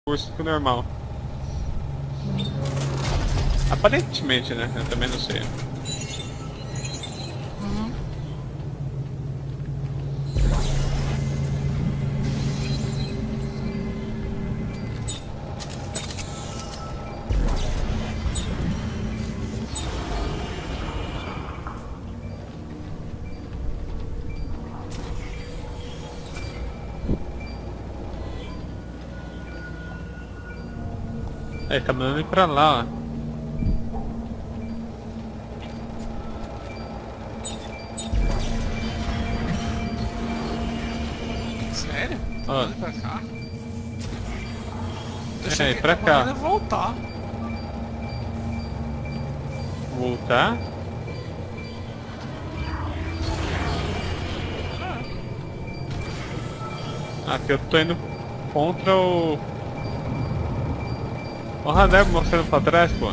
curso que o normal. Aparentemente, né? Eu também não sei. Aí, tá mandando ir pra lá, ó. Sério? Tá Ó. mandando pra cá? É, pra cá. Mandando voltar. Voltar? Ah, que eu tô indo contra o radar mostrando pra trás, pô.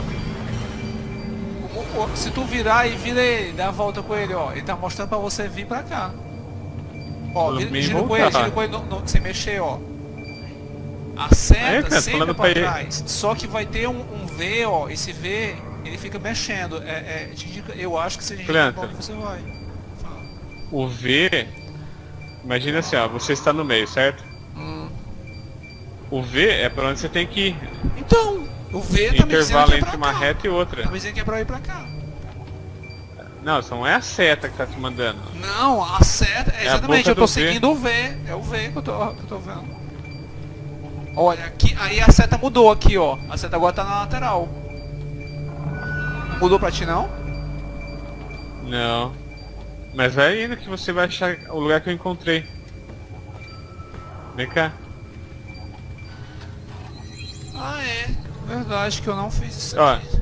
Se tu virar e vira ele, dá a volta com ele, ó. Ele tá mostrando pra você vir pra cá. Ó, Pelo menos gira voltar. com ele sem mexer, ó. A Aí, seta cara, sempre falando é pra pra ele. trás. Só que vai ter um V, ó. Esse V, ele fica mexendo. Eu acho que se a gente Planta. pra onde você vai. Fala. O V, imagina assim, ó, você está no meio, certo? O V é pra onde você tem que ir. Então, o V tá me dizendo Intervalo que é entre pra uma cá. reta e outra. Tá me dizendo que é pra ir pra cá. Não, isso não é a seta que tá te mandando. Não, a seta. a Exatamente, boca eu tô do V. seguindo o V. É o V que eu tô vendo. Olha, aqui, aí a seta mudou aqui, ó. A seta agora tá na lateral. Mudou pra ti não? Não. Mas vai indo que você vai achar o lugar que eu encontrei. Vem cá. Ah, é. Verdade que eu não fiz isso Ó. aqui.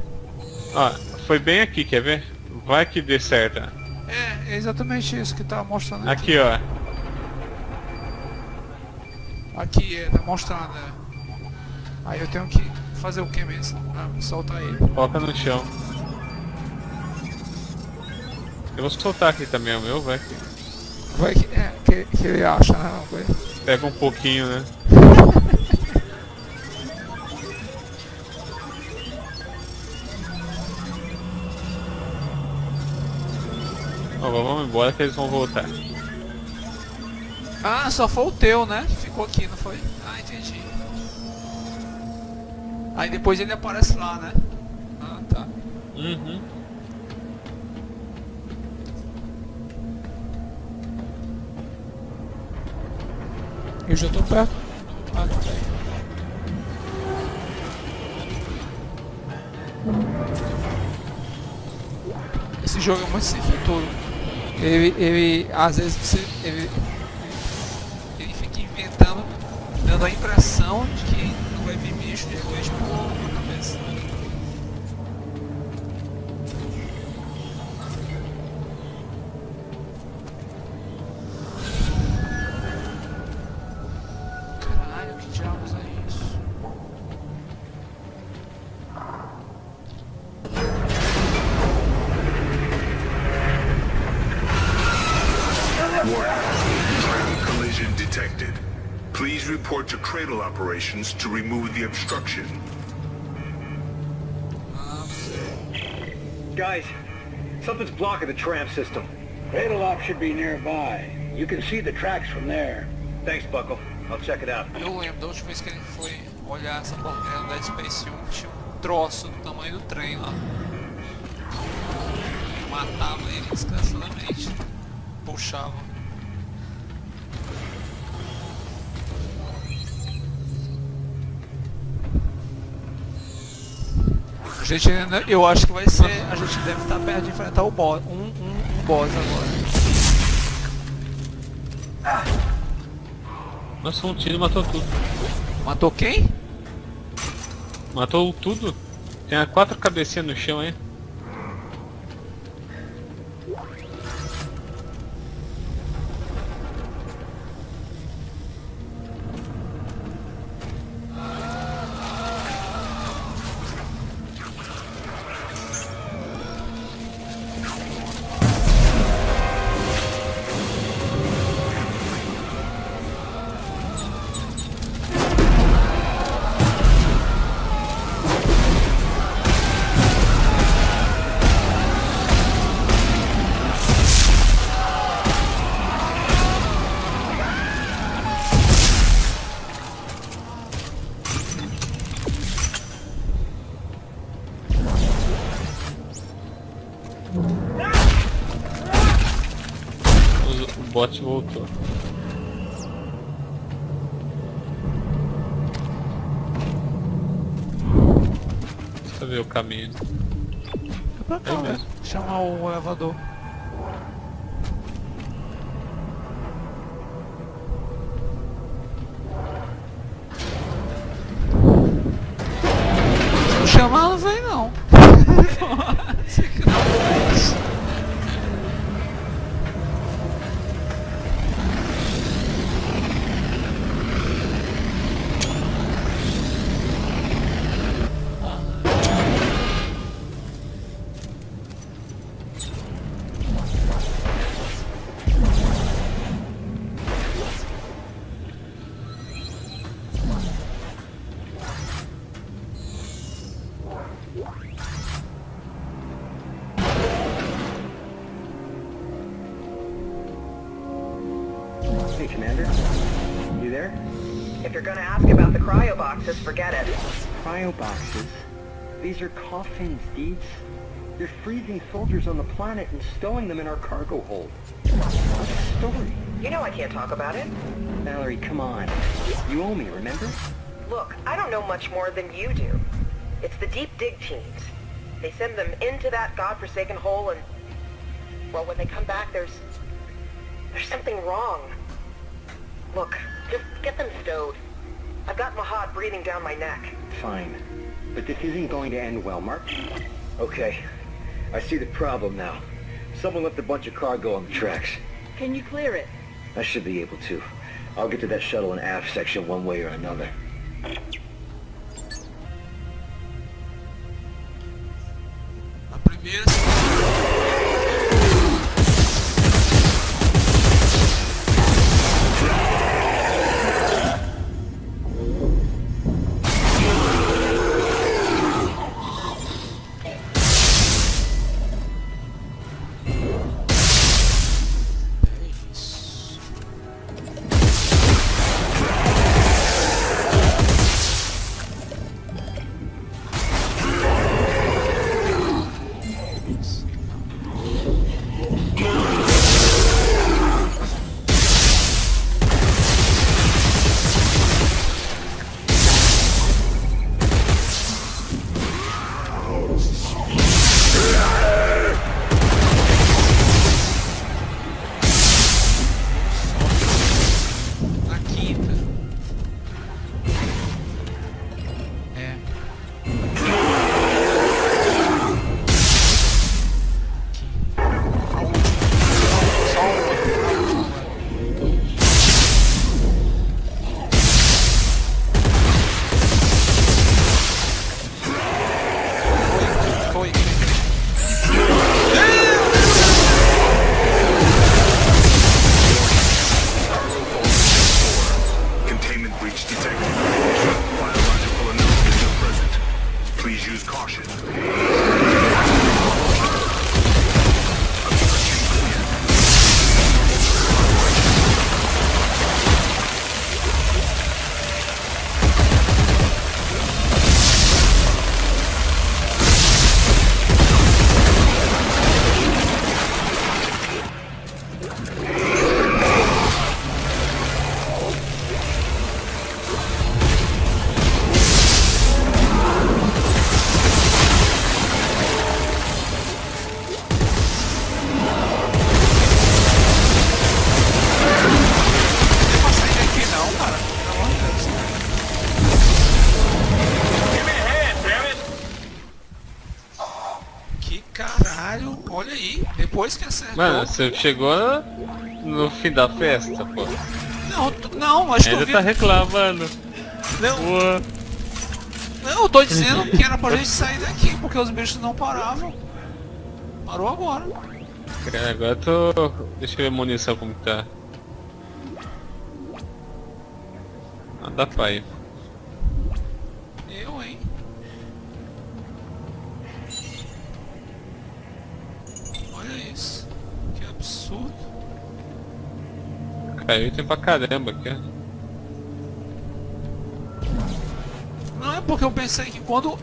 Ó, foi bem aqui, quer ver? Vai que dê certo. É exatamente isso que tá mostrando aqui. Aqui, ó. Aqui, tá mostrando, Aí eu tenho que fazer o que mesmo? Ah, soltar ele. Coloca no chão. Eu vou soltar aqui também o meu, vai. Vai que ele acha, né? Uma coisa. Pega um pouquinho, né? Ó, vamos embora que eles vão voltar. Ah, só foi o teu, né? Ficou aqui, não foi? Ah, entendi. Aí depois ele aparece lá, né? Ah, tá. Uhum. Eu já tô perto. Ah, tá aí. Esse jogo é muito sem futuro. Ele às vezes ele fica inventando, dando a impressão de que não vai vir bicho, depois pô na cabeça. Caralho, que diabos é isso? Train collision detected. Please report to Cradle Operations to remove the obstruction. Guys, something's blocking the tram system. Cradle Op should be nearby. You can see the tracks from there. Thanks, Buckle. I'll check it out. Eu lembro da última vez que ele foi olhar essa porcaria no Dead Space 1, tinha um troço do tamanho do trem lá. Matava ele desgraçadamente. Puxava. A gente ainda, eu acho que vai ser. A gente deve estar perto de enfrentar o boss. Um boss agora. Nossa, um tiro matou tudo. Matou quem? Matou tudo? Tem 4 cabecinhas no chão, hein? bot voltou. Deixa eu ver o caminho. É pra cá, É né? mesmo. Chamar o elevador. Se não chamar, não vem não. Você que não faz. Hey, Commander. You there? If you're gonna ask about the cryo boxes, forget it. Cryo boxes? These are coffins, Deeds. They're freezing soldiers on the planet and stowing them in our cargo hold. What's the story? You know I can't talk about it. Valerie, come on. You owe me, remember? Look, I don't know much more than you do. It's the deep dig teams. They send them into that godforsaken hole and... well, when they come back, there's something wrong. Look, just get them stowed. I've got Mahad breathing down my neck. Fine. But this isn't going to end well, Mark. Okay. I see the problem now. Someone left a bunch of cargo on the tracks. Can you clear it? I should be able to. I'll get to that shuttle and aft section one way or another. A primeira. Na quinta. É. Foi. Containment breach detected. Biological anomalies are present. Please use caution. Não vai sair daqui não, cara. Pelo amor de Deus. Que caralho. Olha aí. Depois que acertou. Mano, você chegou no fim da festa, pô. Não, acho que eu Ainda vi. tá reclamando. Não, Pô, não, eu tô dizendo que era pra gente sair daqui, porque os bichos não paravam. Parou agora. cara, agora eu tô... Deixa eu ver a munição como que tá. Ah, dá pra ir. Eu, hein? Olha isso. Que absurdo. Caiu item pra caramba aqui, ó. Não é porque eu pensei que quando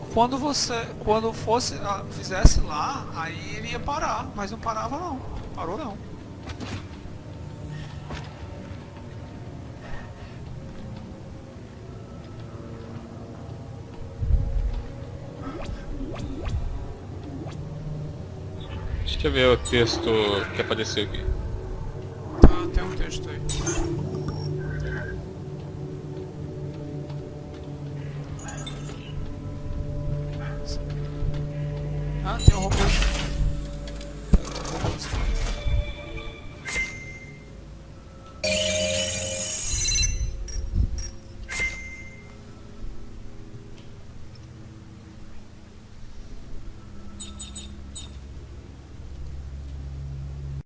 fosse, fizesse lá, aí ele ia parar, mas não parava não. Parou não. Deixa eu ver o texto que apareceu aqui. Tá, tem um texto aí. Ah, tem um robô